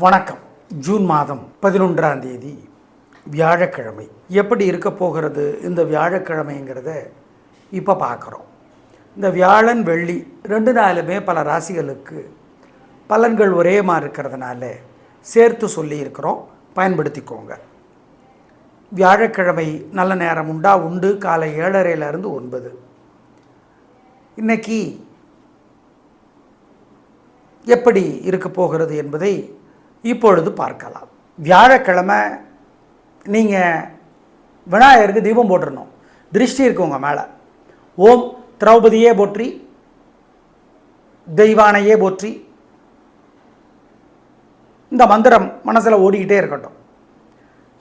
வணக்கம். ஜூன் மாதம் 11ஆம் தேதி வியாழக்கிழமை. எப்படி இருக்க போகிறது இந்த வியாழக்கிழமைங்கிறத இப்போ பார்க்குறோம். இந்த வியாழன் வெள்ளி ரெண்டு நாளுமே பல ராசிகளுக்கு பலன்கள் ஒரே மாதிரி இருக்கிறதுனால சேர்த்து சொல்லியிருக்கிறோம், பயன்படுத்திக்கோங்க. வியாழக்கிழமை நல்ல நேரம் உண்டு. காலை 7:30லேருந்து 9. இன்றைக்கி எப்படி இருக்க போகிறது என்பதை இப்பொழுது பார்க்கலாம். வியாழக்கிழமை நீங்கள் விநாயகருக்கு தீபம் போட்டுடணும். திருஷ்டி இருக்கு உங்கள் மேலே. ஓம் திரௌபதியே போற்றி, தெய்வானையே போற்றி, இந்த மந்திரம் மனசில் ஓடிக்கிட்டே இருக்கட்டும்.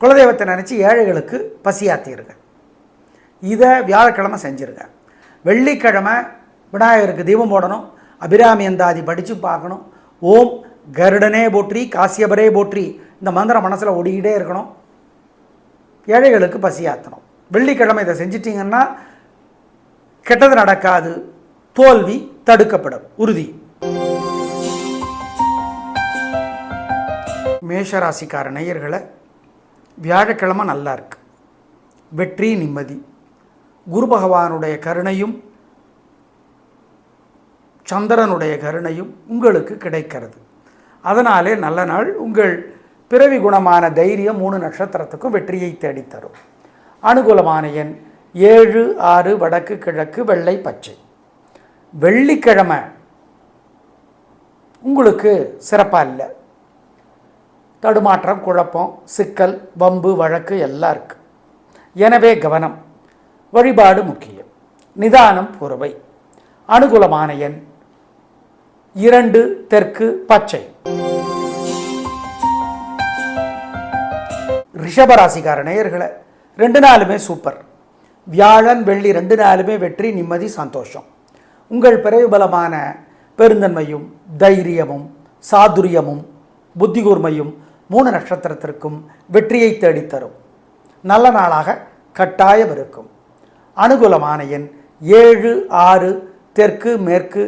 குலதெய்வத்தை நினச்சி ஏழைகளுக்கு பசியாத்திருங்க. இதை வியாழக்கிழமை செஞ்சுருங்க. வெள்ளிக்கிழமை விநாயகருக்கு தீபம் போடணும். அபிராமி அந்தாதி படித்து பார்க்கணும். ஓம் கருடனே போற்றி, காசியபரே போற்றி, இந்த மந்திரம் மனசில் ஓடிக்கிட்டே இருக்கணும். ஏழைகளுக்கு பசியாற்றணும். வெள்ளிக்கிழமை இதை செஞ்சிட்டிங்கன்னா கெட்டது நடக்காது, தோல்வி தடுக்கப்படும், உறுதி. மேஷராசிக்கார நேயர்களை, வியாழக்கிழமை நல்லா இருக்கு. வெற்றி, நிம்மதி, குரு பகவானுடைய கருணையும் சந்திரனுடைய கருணையும் உங்களுக்கு கிடைக்கிறது. அதனாலே நல்ல நாள். உங்கள் பிறவி குணமான தைரியம் 3 நட்சத்திரத்துக்கும் வெற்றியை தேடித்தரும். அனுகூலமான எண் 7, 6, வடக்கு, கிழக்கு, வெள்ளை, பச்சை. வெள்ளிக்கிழமை உங்களுக்கு சிறப்பாக இல்லை. தடுமாற்றம், குழப்பம், சிக்கல், வம்பு, வழக்கு எல்லாம் இருக்குது. எனவே கவனம். வழிபாடு முக்கியம். நிதானம் பொறுமை. அனுகூலமான எண் 2, தெற்கு, பச்சை. ரிஷபராசிக்கார நேயர்களை, 2 நாளுமே சூப்பர். வியாழன் வெள்ளி 2 நாளுமே வெற்றி, நிம்மதி, சந்தோஷம். உங்கள் பிரபலமான பெருந்தன்மையும் தைரியமும் சாதுரியமும் புத்தி கூர்மையும் 3 நட்சத்திரத்திற்கும் வெற்றியை தேடித்தரும். நல்ல நாளாக கட்டாயம் இருக்கும். அனுகூலமான எண் 7, 6, தெற்கு, மேற்கு,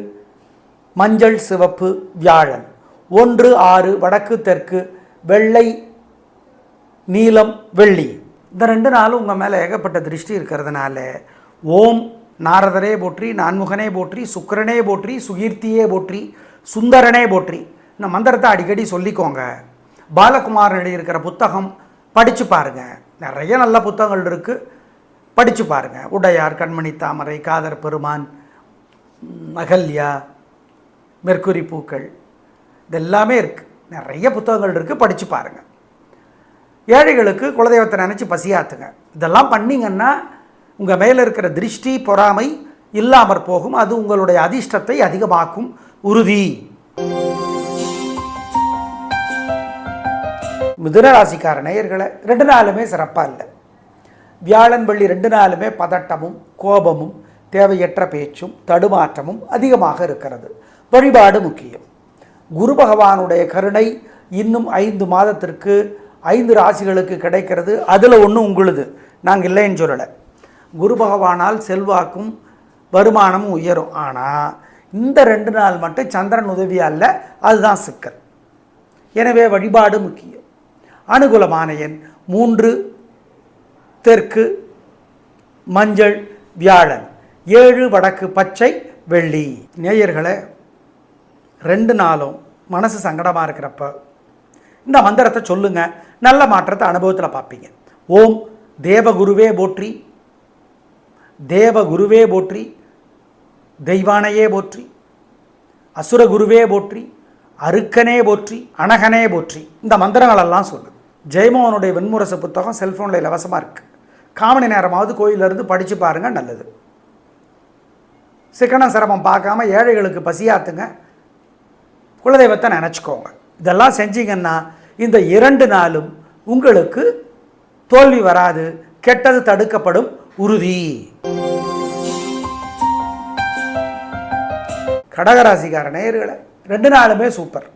மஞ்சள், சிவப்பு, வியாழன். 1, 6, வடக்கு, தெற்கு, வெள்ளை, நீலம், வெள்ளி. இந்த 2 நாளும் உங்கள் மேலே ஏகப்பட்ட திருஷ்டி இருக்கிறதுனால ஓம் நாரதரே போற்றி, நான்முகனே போற்றி, சுக்கிரனே போற்றி, சுகீர்த்தியே போற்றி, சுந்தரனே போற்றி, இந்த மந்திரத்தை அடிக்கடி சொல்லிக்கோங்க. பாலகுமார் எழுதியிருக்கிற புத்தகம் படித்து பாருங்கள். நிறைய நல்ல புத்தகங்கள் இருக்குது, படித்து பாருங்கள். உடையார், கண்மணி தாமரை, காதர் பெருமான், அகல்யா, மெர்க்குரி பூக்கள், இதெல்லாமே இருக்குது. நிறைய புத்தகங்கள் இருக்குது, படித்து பாருங்கள். ஏழைகளுக்கு குலதெய்வத்தை நினச்சி பசியாத்துங்க. இதெல்லாம் பண்ணிங்கன்னா உங்கள் மேலே இருக்கிற திருஷ்டி பொறாமை இல்லாமற் போகும். அது உங்களுடைய அதிர்ஷ்டத்தை அதிகமாக்கும், உறுதி. மிதுன ராசிக்கார நேயர்களை, 2 நாளுமே சிறப்பாக இல்லை. வியாழன் வெள்ளி 2 நாளுமே பதட்டமும் கோபமும் தேவையற்ற பேச்சும் தடுமாற்றமும் அதிகமாக இருக்கிறது. வழிபாடு முக்கியம். குரு பகவானுடைய கருணை இன்னும் 5 மாதத்திற்கு 5 ராசிகளுக்கு கிடைக்கிறது. அதில் ஒன்று உங்களுது, நாங்கள் இல்லைன்னு சொல்லலை. குரு பகவானால் செல்வாக்கும் வருமானமும் உயரும். ஆனால் இந்த 2 நாள் மட்டும் சந்திரன் உதவியாக இல்லை, அதுதான் சிக்கல். எனவே வழிபாடு முக்கியம். அனுகூலமான எண் 3, தெற்கு, மஞ்சள், வியாழன். 7, வடக்கு, பச்சை, வெள்ளி. நேயர்களை, 2 நாளும் மனசு சங்கடமாக இருக்கிறப்ப இந்த மந்திரத்தை சொல்லுங்கள். நல்ல மாற்றத்தை அனுபவத்தில் பார்ப்பீங்க. ஓம் தேவகுருவே போற்றி, தேவகுருவே போற்றி, தெய்வானையே போற்றி, அசுரகுருவே போற்றி, அருக்கனே போற்றி, அனகனே போற்றி, இந்த மந்திரங்களெல்லாம் சொல்லு. ஜெயமோகனுடைய வெண்முரசு புத்தகம் செல்ஃபோனில் இலவசமாக இருக்குது. காமணி நேரமாவது கோயிலிருந்து படித்து பாருங்கள், நல்லது. சிக்கனம் சிரமம் பார்க்காம ஏழைகளுக்கு பசியாத்துங்க. குலதெய்வத்தை நினச்சிக்கோங்க. இதெல்லாம் செஞ்சீங்கன்னா இந்த 2 நாளும் உங்களுக்கு தோல்வி வராது, கெட்டது தடுக்கப்படும், உறுதி. கடகராசிக்கார நேயர்களை, 2 நாளுமே சூப்பர்.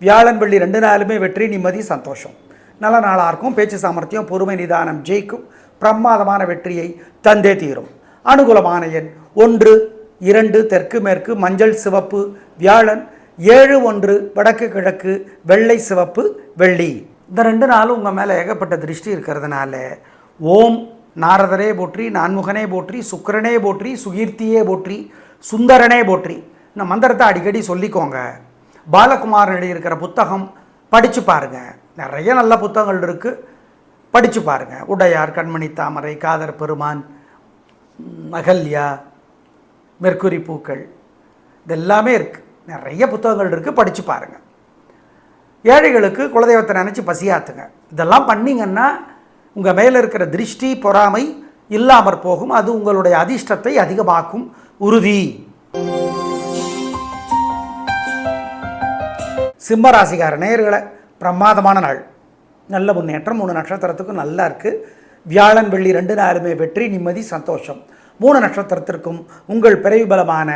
வியாழன் வெள்ளி 2 நாளுமே வெற்றி, நிம்மதி, சந்தோஷம். நல்ல நாளாக இருக்கும். பேச்சு சாமர்த்தியம், பொறுமை, நிதானம் ஜெயிக்கும். பிரமாதமான வெற்றியை தந்தே தீரும். அனுகூலமான எண் 1, 2, தெற்கு, மேற்கு, மஞ்சள், சிவப்பு, வியாழன். 7-1 வடக்கு கிழக்கு வெள்ளை சிவப்பு வெள்ளி. இந்த 2 நாளும் உங்கள் மேலே ஏகப்பட்ட திருஷ்டி இருக்கிறதுனால ஓம் நாரதரே போற்றி, நான்முகனே போற்றி, சுக்கிரனே போற்றி, சுகீர்த்தியே போற்றி, சுந்தரனே போற்றி இந்த மந்திரத்தை அடிக்கடி சொல்லிக்கோங்க. பாலகுமார் எழுதியிருக்கிற புத்தகம் படித்து பாருங்கள். நிறைய நல்ல புத்தகங்கள் இருக்குது, படித்து பாருங்கள். உடையார், கண்மணி தாமரை, காதர் பெருமான், அகல்யா, மெர்க்குரி பூக்கள், இதெல்லாமே இருக்குது. நிறைய புத்தகங்கள் இருக்குது, படித்து பாருங்கள். ஏழைகளுக்கு குலதெய்வத்தை நினச்சி பசியாத்துங்க. இதெல்லாம் பண்ணிங்கன்னா உங்கள் மேலே இருக்கிற திருஷ்டி பொறாமை இல்லாமற் போகும். அது உங்களுடைய அதிர்ஷ்டத்தை அதிகமாக்கும், உறுதி. சிம்மராசிக்கார நேயர்களை பிரமாதமான நாள், நல்ல முன்னேற்றம். 3 நட்சத்திரத்துக்கும் நல்லா இருக்குது. வியாழன் வெள்ளி 2 நாளுமே வெற்றி, நிம்மதி, சந்தோஷம். 3 நட்சத்திரத்திற்கும் உங்கள் பிறவி பலமான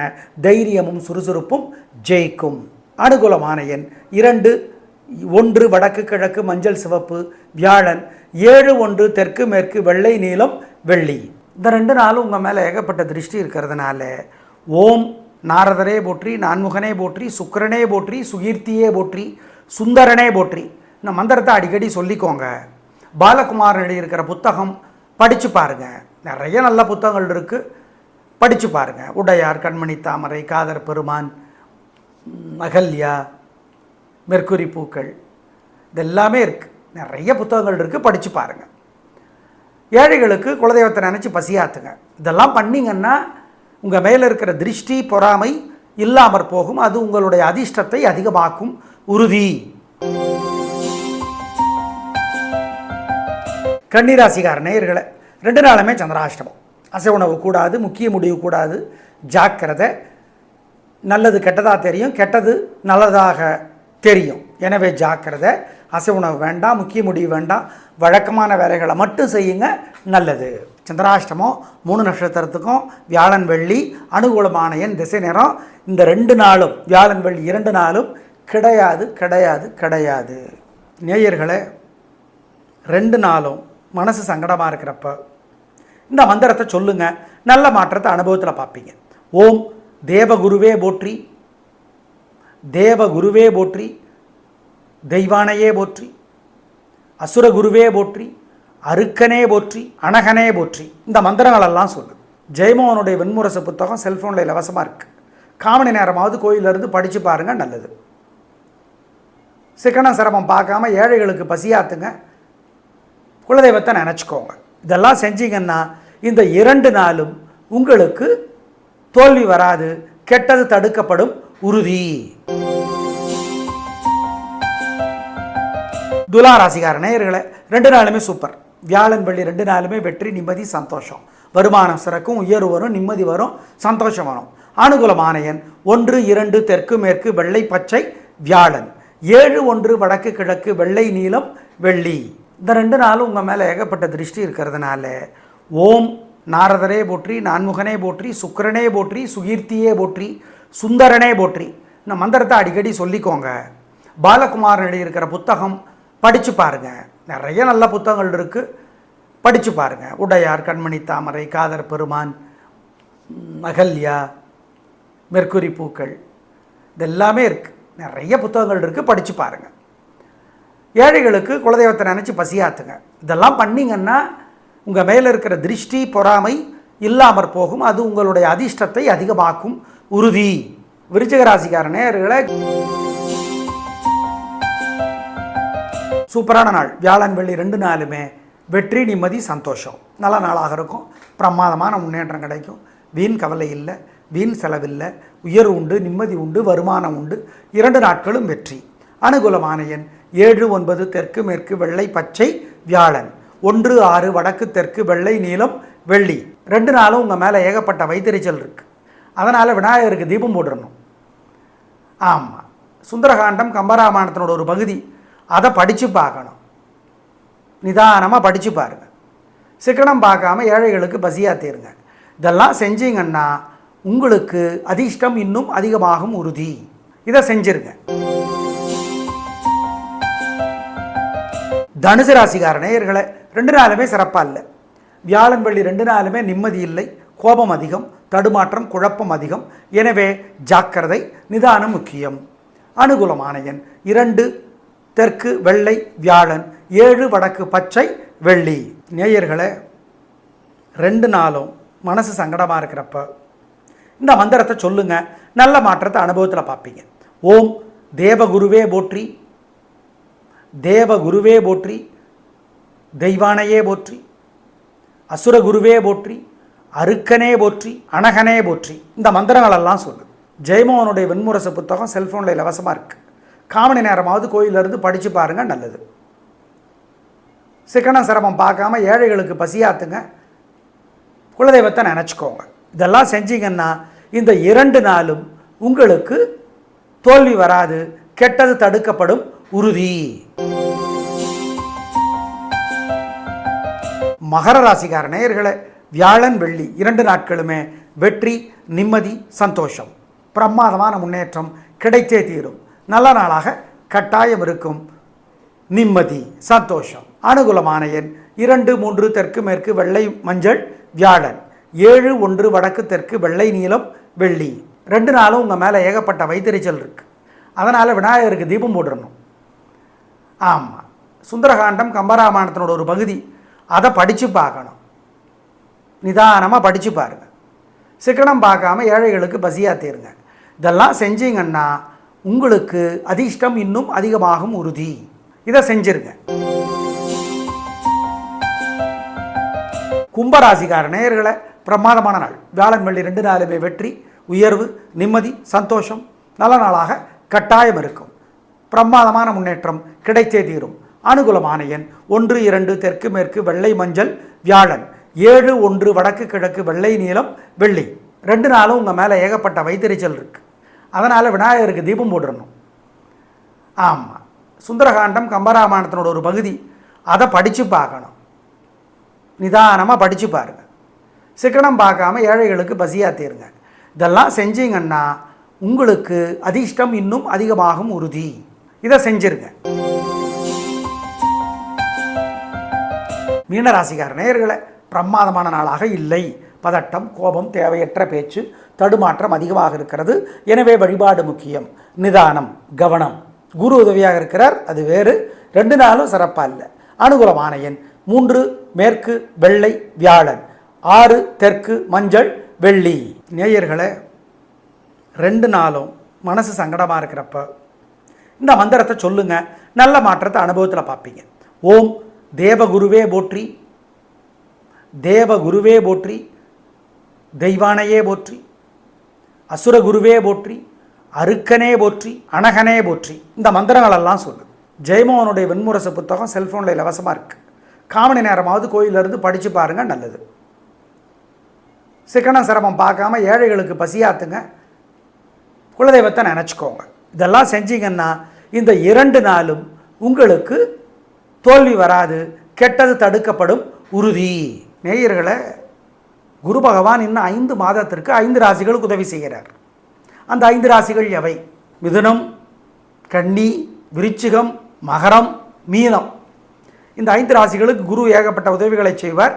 தைரியமும் சுறுசுறுப்பும் ஜெயிக்கும். அனுகூலமான எண் 2, 1 வடக்கு கிழக்கு மஞ்சள் சிவப்பு வியாழன், 7-1 தெற்கு மேற்கு வெள்ளை நீலம் வெள்ளி. இந்த 2 நாளும் உங்கள் மேலே ஏகப்பட்ட திருஷ்டி இருக்கிறதுனால ஓம் நாரதரே போற்றி, நான்முகனே போற்றி, சுக்கிரனே போற்றி, சுகீர்த்தியே போற்றி, சுந்தரனே போற்றி இந்த மந்திரத்தை அடிக்கடி சொல்லிக்கோங்க. பாலகுமார் எழுதியிருக்கிற புத்தகம் படித்து பாருங்கள். நிறைய நல்ல புத்தகங்கள் இருக்குது, படித்து பாருங்கள். உடையார், கண்மணி தாமரை, காதர் பெருமான், அகல்யா, மெர்க்குரி பூக்கள், இதெல்லாமே இருக்குது. நிறைய புத்தகங்கள் இருக்குது, படித்து பாருங்கள். ஏழைகளுக்கு குலதெய்வத்தை நினச்சி பசியாத்துங்க. இதெல்லாம் பண்ணிங்கன்னா உங்கள் மேலே இருக்கிற திருஷ்டி பொறாமை இல்லாமற் போகும். அது உங்களுடைய அதிர்ஷ்டத்தை அதிகமாக்கும், உறுதி. கன்னிராசிக்கார நேயர்களை 2 நாளுமே சந்திராஷ்டமம். அசைவ உணவு கூடாது, முக்கிய முடிவு கூடாது, ஜாக்கிரதை. நல்லது கெட்டதாக தெரியும், கெட்டது நல்லதாக தெரியும், எனவே ஜாக்கிரதை. அசைவ உணவு வேண்டாம், முக்கிய முடிவு வேண்டாம், வழக்கமான வேலைகளை மட்டும் செய்யுங்க, நல்லது. சந்திராஷ்டமம் 3 நட்சத்திரத்துக்கும் வியாழன் வெள்ளி, அனுகூலமான எண் திசை நேரம். இந்த 2 நாளும் வியாழன் வெள்ளி 2 நாளும் கிடையாது கிடையாது கிடையாது. நேயர்களை 2 நாளும் மனசு சங்கடமாக இருக்கிறப்ப இந்த மந்திரத்தை சொல்லுங்கள், நல்ல மாற்றத்தை அனுபவத்தில் பார்ப்பீங்க. ஓம் தேவகுருவே போற்றி, தேவகுருவே போற்றி, தெய்வானையே போற்றி, அசுரகுருவே போற்றி, அருக்கனே போற்றி, அனகனே போற்றி இந்த மந்திரங்களெல்லாம் சொல்லு. ஜெயமோகனுடைய வெண்முரசு புத்தகம் செல்ஃபோனில் இலவசமாக இருக்குது. காமணி நேரமாவது கோயிலிருந்து படித்து பாருங்கள், நல்லது. சிக்கனம் சிரமம் பார்க்காம ஏழைகளுக்கு பசியாத்துங்க, குலதெய்வத்தை நினச்சிக்கோங்க. இதெல்லாம் செஞ்சீங்கன்னா இந்த 2 நாளும் உங்களுக்கு தோல்வி வராது, கெட்டது தடுக்கப்படும், உறுதி. துலா ராசிக்கார நேயர்களை 2 நாளுமே சூப்பர். வியாழன் வெள்ளி 2 நாளுமே வெற்றி, நிம்மதி, சந்தோஷம். வருமானம் சிறக்கும், உயர்வு வரும், நிம்மதி வரும், சந்தோஷம் வரும். அனுகூலமான எண் 1, 2 தெற்கு மேற்கு வெள்ளை பச்சை வியாழன், 7-1 வடக்கு கிழக்கு வெள்ளை நீலம் வெள்ளி. இந்த 2 நாளும் உங்கள் மேலே ஏகப்பட்ட திருஷ்டி இருக்கிறதுனால ஓம் நாரதரே போற்றி, நான்முகனே போற்றி, சுக்கிரனே போற்றி, சுகீர்த்தியே போற்றி, சுந்தரனே போற்றி இந்த மந்திரத்தை அடிக்கடி சொல்லிக்கோங்க. பாலகுமார் எழுதியிருக்கிற புத்தகம் படித்து பாருங்கள். நிறைய நல்ல புத்தகங்கள் இருக்குது, படித்து பாருங்கள். உடையார், கண்மணி தாமரை, காதர் பெருமான், அகல்யா, மெர்க்குரி பூக்கள், இதெல்லாமே இருக்குது. நிறைய புத்தகங்கள் இருக்குது, படித்து பாருங்கள். ஏழைகளுக்கு குலதெய்வத்தை நினச்சி பசியாத்துங்க. இதெல்லாம் பண்ணிங்கன்னா உங்கள் மேலே இருக்கிற திருஷ்டி பொறாமை இல்லாமற் போகும். அது உங்களுடைய அதிர்ஷ்டத்தை அதிகமாக்கும், உறுதி. விருச்சிக ராசிக்கார நேயர்களை சூப்பரான நாள். வியாழன் வெள்ளி 2 நாளுமே வெற்றி, நிம்மதி, சந்தோஷம். நல்ல நாளாக இருக்கும், பிரமாதமான முன்னேற்றம் கிடைக்கும். வீண் கவலை இல்லை, வீண் செலவில்லை, உயர்வு உண்டு, நிம்மதி உண்டு, வருமானம் உண்டு. 2 நாட்களும் வெற்றி. அனுகூலமான எண் 7, 9 தெற்கு மேற்கு வெள்ளை பச்சை வியாழன், 1, 6 வடக்கு தெற்கு வெள்ளை நீலம் வெள்ளி. 2 நாளும் உங்கள் மேலே ஏகப்பட்ட வைத்தறிச்சல் இருக்குது, அதனால் விநாயகருக்கு தீபம் போட்டுடணும். ஆமாம், சுந்தரகாண்டம் கம்பராமாயணத்தினோட ஒரு பகுதி, அதை படித்து பார்க்கணும். நிதானமாக படித்து பாருங்கள். சிக்கனம் பார்க்காம ஏழைகளுக்கு பசியாக தீருங்க. இதெல்லாம் செஞ்சீங்கன்னா உங்களுக்கு அதிர்ஷ்டம் இன்னும் அதிகமாகும், உறுதி. இதை செஞ்சிருங்க. தனுசு ராசிக்கார நேயர்களை 2 நாளுமே சிறப்பாக இல்லை. வியாழன் வெள்ளி 2 நாளுமே நிம்மதி இல்லை, கோபம் அதிகம், தடுமாற்றம், குழப்பம் அதிகம். எனவே ஜாக்கிரதை, நிதானம் முக்கியம். அனுகூலமான எண் 2, தெற்கு வெள்ளை வியாழன், 7 வடக்கு பச்சை வெள்ளி. நேயர்களே, 2 நாளும் மனசு சங்கடமாக இருக்கிறப்ப இந்த மந்திரத்தை சொல்லுங்க, நல்ல மாற்றத்தை அனுபவத்தில் பார்ப்பீங்க. ஓம் தேவகுருவே போற்றி, தேவகுருவே போற்றி, தெய்வானையே போற்றி, அசுரகுருவே போற்றி, அருக்கனே போற்றி, அனகனே போற்றி. இந்த மந்திரங்களெல்லாம் சொல்லு. ஜெயமோகனுடைய வெண்முரசு புத்தகம் செல்ஃபோனில் இலவசமாக இருக்குது. காமணி நேரமாவது கோயிலிருந்து படித்து பாருங்கள், நல்லது. சிக்கனம் சிரமம் பார்க்காம ஏழைகளுக்கு பசியாத்துங்க, குலதெய்வத்தை நினச்சிக்கோங்க. இதெல்லாம் செஞ்சீங்கன்னா இந்த 2 நாளும் உங்களுக்கு தோல்வி வராது, கெட்டது தடுக்கப்படும், உறுதி. மகர ராசிக்கார நேயர்களே, வியாழன் வெள்ளி 2 நாட்களுமே வெற்றி, நிம்மதி, சந்தோஷம், பிரமாதமான முன்னேற்றம் கிடைத்தே தீரும். நல்ல நாளாக கட்டாயம் இருக்கும். நிம்மதி, சந்தோஷம். அனுகூலமான எண் 2, 3 தெற்கு மேற்கு வெள்ளை மஞ்சள் வியாழன், 7, 1 வடக்கு தெற்கு வெள்ளை நீலம் வெள்ளி. 2 நாளும் உங்கள் மேலே ஏகப்பட்ட வைத்தறிச்சல் இருக்குது. அதனால் விநாயகருக்கு தீபம் போட்டுடணும். ஆமாம், சுந்தரகாண்டம் கம்பராமாயணத்தினோட ஒரு பகுதி, அதை படித்து பார்க்கணும். நிதானமாக படித்து பாருங்கள். சிக்கனம் பார்க்காம ஏழைகளுக்கு பசியாக தீருங்க. இதெல்லாம் செஞ்சீங்கன்னா உங்களுக்கு அதிர்ஷ்டம் இன்னும் அதிகமாகும், உறுதி. இதை செஞ்சிருங்க. கும்பராசிக்கார நேயர்களை, பிரமாதமான நாள். வியாழன் வெள்ளி 2 நாளுமே வெற்றி, உயர்வு, நிம்மதி, சந்தோஷம், நல்ல நாளாக கட்டாயம் இருக்கும். பிரமாதமான முன்னேற்றம் கிடைத்தே தீரும். அனுகூலமான எண் 1, 2 தெற்கு மேற்கு வெள்ளை மஞ்சள் வியாழன், 7, 1 வடக்கு கிழக்கு வெள்ளை நீலம் வெள்ளி. 2 நாளும் உங்கள் மேலே ஏகப்பட்ட வைத்தறிச்சல் இருக்குது. அதனால் விநாயகருக்கு தீபம் போட்டுடணும். ஆமாம், சுந்தரகாண்டம் கம்பராமாயணத்தினோட ஒரு பகுதி, அதை படித்து பார்க்கணும். நிதானமாக படித்து பாருங்கள். சிக்கனம் பார்க்காம ஏழைகளுக்கு பசியாக தீருங்க. இதெல்லாம் செஞ்சீங்கன்னா உங்களுக்கு அதிர்ஷ்டம் இன்னும் அதிகமாகும், உறுதி. இதை செஞ்சிருங்க. மீனராசிக்கார நேயர்களை, பிரமாதமான நாளாக இல்லை. பதட்டம், கோபம், தேவையற்ற பேச்சு, தடுமாற்றம் அதிகமாக இருக்கிறது. எனவே வழிபாடு முக்கியம். நிதானம், கவனம். குரு உதவியாக இருக்கிறார், அது வேறு. 2 நாளும் சிறப்பாக இல்லை. அனுகூலமான எண் 3 மேற்கு வெள்ளை வியாழன், 6 தெற்கு மஞ்சள் வெள்ளி. நேயர்களே, 2 நாளும் மனசு சங்கடமாக இருக்கிறப்ப இந்த மந்திரத்தை சொல்லுங்க, நல்ல மாற்றத்தை அனுபவத்தில் பார்ப்பீங்க. ஓம் தேவகுருவே போற்றி, தேவகுருவே போற்றி, தெய்வானையே போற்றி, அசுரகுருவே போற்றி, அருக்கனே போற்றி, அனகனே போற்றி. இந்த மந்திரங்களெல்லாம் சொல்லு. ஜெயமோகனுடைய வெண்முரசு புத்தகம் செல்ஃபோனில் இலவசமாக இருக்குது. காமணி நேரமாவது கோயிலிருந்து படித்து பாருங்கள், நல்லது. சிக்கனம் சிரமம் பார்க்காம ஏழைகளுக்கு பசியாத்துங்க, குலதெய்வத்தை நினச்சிக்கோங்க. இதெல்லாம் செஞ்சீங்கன்னா இந்த 2 நாளும் உங்களுக்கு தோல்வி வராது, கெட்டது தடுக்கப்படும், உறுதி. நேயர்களை, குரு பகவான் இன்னும் 5 மாதத்திற்கு 5 ராசிகளுக்கு உதவி செய்கிறார். அந்த 5 ராசிகள் எவை? மிதுனம், கன்னி, விருச்சிகம், மகரம், மீனம். இந்த 5 ராசிகளுக்கு குரு ஏகப்பட்ட உதவிகளை செய்வார்.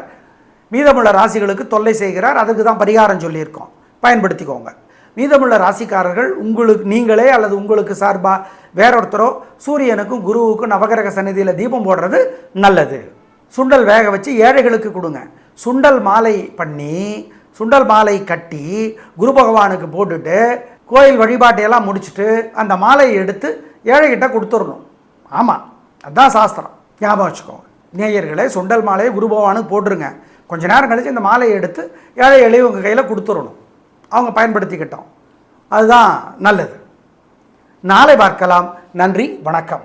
மீதமுள்ள ராசிகளுக்கு தொல்லை செய்கிறார். அதுக்கு தான் பரிகாரம் சொல்லியிருக்கோம், பயன்படுத்திக்கோங்க. மீதமுள்ள ராசிக்காரர்கள் நீங்களே அல்லது உங்களுக்கு சார்பாக வேறொருத்தரோ சூரியனுக்கும் குருவுக்கும் நவகிரக சந்நிதியில் தீபம் போடுறது நல்லது. சுண்டல் வேக வச்சு ஏழைகளுக்கு கொடுங்க. சுண்டல் மாலை பண்ணி, சுண்டல் மாலை கட்டி குரு பகவானுக்கு போட்டுட்டு கோயில் வழிபாட்டையெல்லாம் முடிச்சுட்டு அந்த மாலையை எடுத்து ஏழைகிட்ட கொடுத்துடணும். ஆமாம், அதுதான் சாஸ்திரம், ஞாபகம் வச்சுக்கோங்க. நேயர்களே, சுண்டல் மாலையை குரு பகவானுக்கு போட்டுருங்க. கொஞ்ச நேரம் கழித்து இந்த மாலையை எடுத்து ஏழை எளியவங்க கையில் கொடுத்துடணும். அவங்க பயன்படுத்திக்கிட்டோம், அதுதான் நல்லது. நாளை பார்க்கலாம். நன்றி, வணக்கம்.